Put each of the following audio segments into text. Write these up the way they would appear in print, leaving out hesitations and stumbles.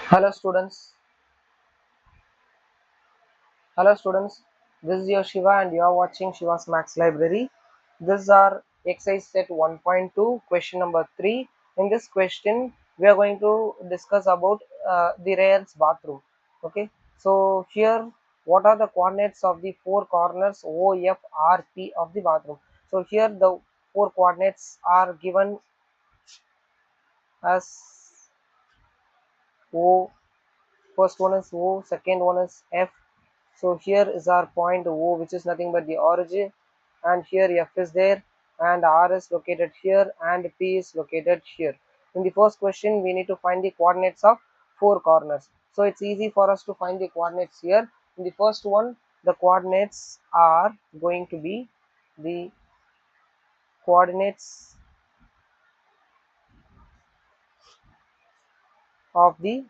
Hello students. Hello students. This is your Shiva and you are watching Shiva's Max Library. This is our exercise set 1.2 question number 3. In this question we are going to discuss about the Ray's bathroom. Okay. So here what are the coordinates of the four corners O, F, R, P of the bathroom. So here the four coordinates are given as O. First one is O, second one is F. So here is our point O, which is nothing but the origin, and here F is there, and R is located here, and P is located here. In the first question we need to find the coordinates of four corners. So it's easy for us to find the coordinates here. In the first one, the coordinates are going to be the coordinates of the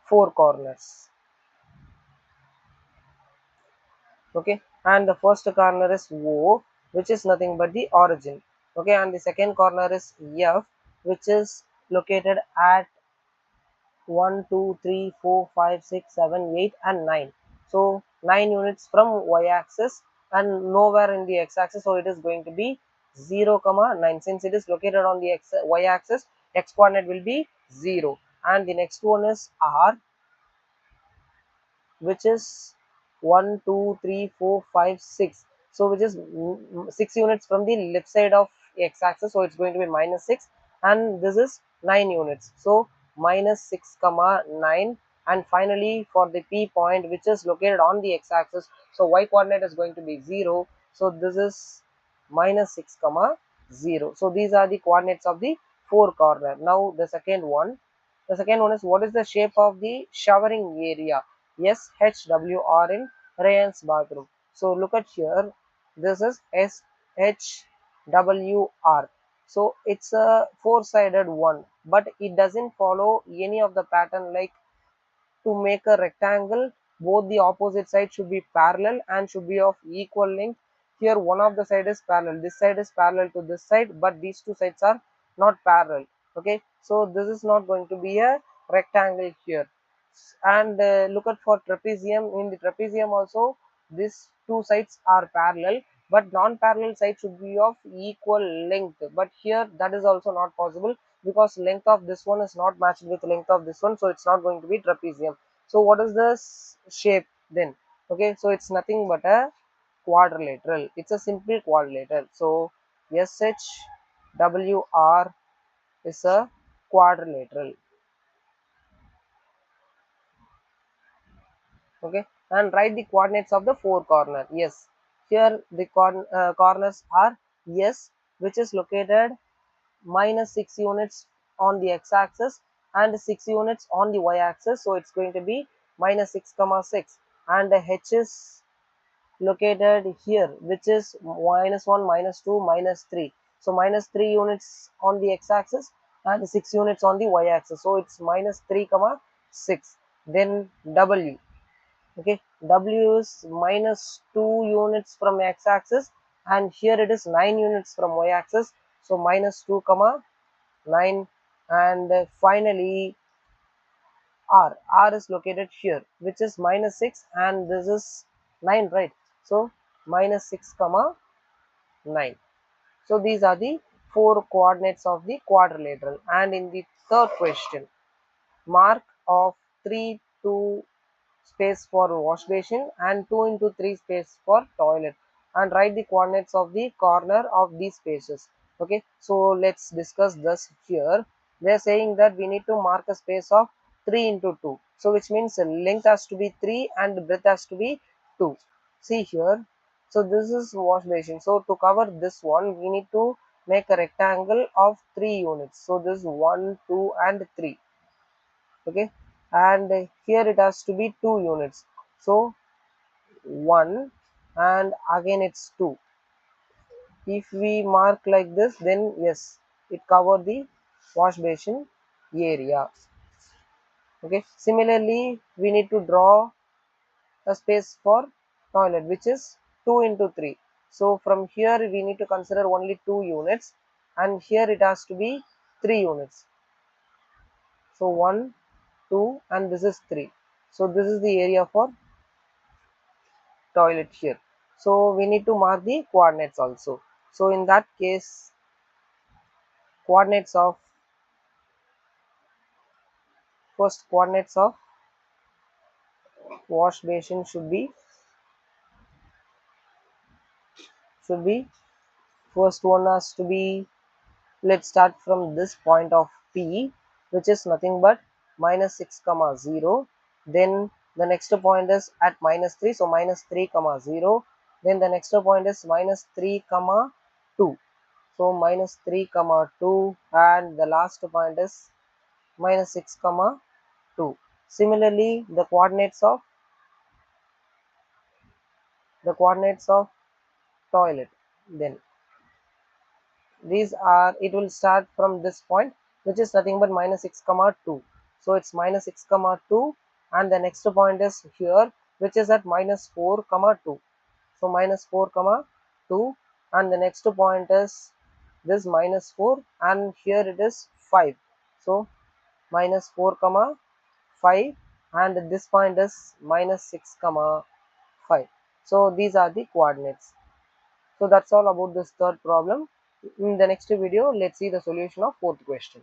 four corners. Okay, and the first corner is O, which is nothing but the origin. Okay, and the second corner is F, which is located at 1 2 3 4 5 6 7 8 and 9. So 9 units from y axis and nowhere in the x axis, so it is going to be 0 comma 9. Since it is located on the y axis, x coordinate will be 0. And the next one is R, which is 1 2 3 4 5 6, so which is 6 units from the left side of x-axis, so it's going to be minus 6, and this is 9 units, so minus 6 comma 9. And finally for the P point, which is located on the x-axis, so y coordinate is going to be 0, so this is minus 6 comma 0. So these are the coordinates of the four corner. Now the second one is, what is the shape of the showering area? SHWR in Ryan's bathroom. So look at here, this is SHWR. So it's a four-sided one, but it doesn't follow any of the pattern. Like, to make a rectangle, both the opposite sides should be parallel and should be of equal length. Here one of the side is parallel, this side is parallel to this side, but these two sides are not parallel. Okay, so this is not going to be a rectangle here. And look at for trapezium. In the trapezium also, these two sides are parallel, but non-parallel side should be of equal length, but here that is also not possible, because length of this one is not matched with length of this one, so it's not going to be trapezium. So what is the shape then? Okay, so it's nothing but a quadrilateral. It's a simple quadrilateral. So SHWR is a quadrilateral. Okay, and write the coordinates of the four corner. Yes, here the corners are S, which is located minus 6 units on the x-axis and 6 units on the y-axis, so it's going to be minus 6 comma 6. And the H is located here, which is minus 1 minus 2 minus 3, so minus 3 units on the x-axis and 6 units on the y-axis, so it's minus 3 comma 6. Then W. Okay, W is minus 2 units from x-axis, and here it is 9 units from y-axis, so minus 2 comma 9. And finally R is located here, which is minus 6, and this is 9, right? So minus 6 comma 9. So these are the four coordinates of the quadrilateral. And in the third question, mark of 3 2 space for wash basin and 2 into 3 space for toilet, and write the coordinates of the corner of these spaces. Okay, so let's discuss this here. They are saying that we need to mark a space of 3 into 2, so which means the length has to be 3 and the breadth has to be 2. See here, so this is wash basin, so to cover this one we need to make a rectangle of 3 units, so this is 1 2 and 3. Okay, and here it has to be 2 units, so 1 and again it's 2. If we mark like this, then yes, it cover the wash basin area. Okay, similarly we need to draw a space for toilet, which is 2 into 3. So from here we need to consider only 2 units, and here it has to be 3 units, so 1 2 and this is 3. So this is the area for toilet here. So we need to mark the coordinates also. So in that case, coordinates of coordinates of wash basin should be first one has to be, let's start from this point of P, which is nothing but minus 6 comma 0. Then the next point is at minus 3, so minus 3 comma 0. Then the next point is minus 3 comma 2, so minus 3 comma 2, and the last point is minus 6 comma 2. Similarly, the coordinates of toilet, then these are, it will start from this point, which is nothing but minus 6 comma 2. So it's minus 6 comma 2, and the next point is here, which is at minus 4 comma 2. So minus 4 comma 2, and the next point is this minus 4, and here it is 5. So minus 4 comma 5, and this point is minus 6 comma 5. So these are the coordinates. So that's all about this third problem. In the next video, let's see the solution of fourth question.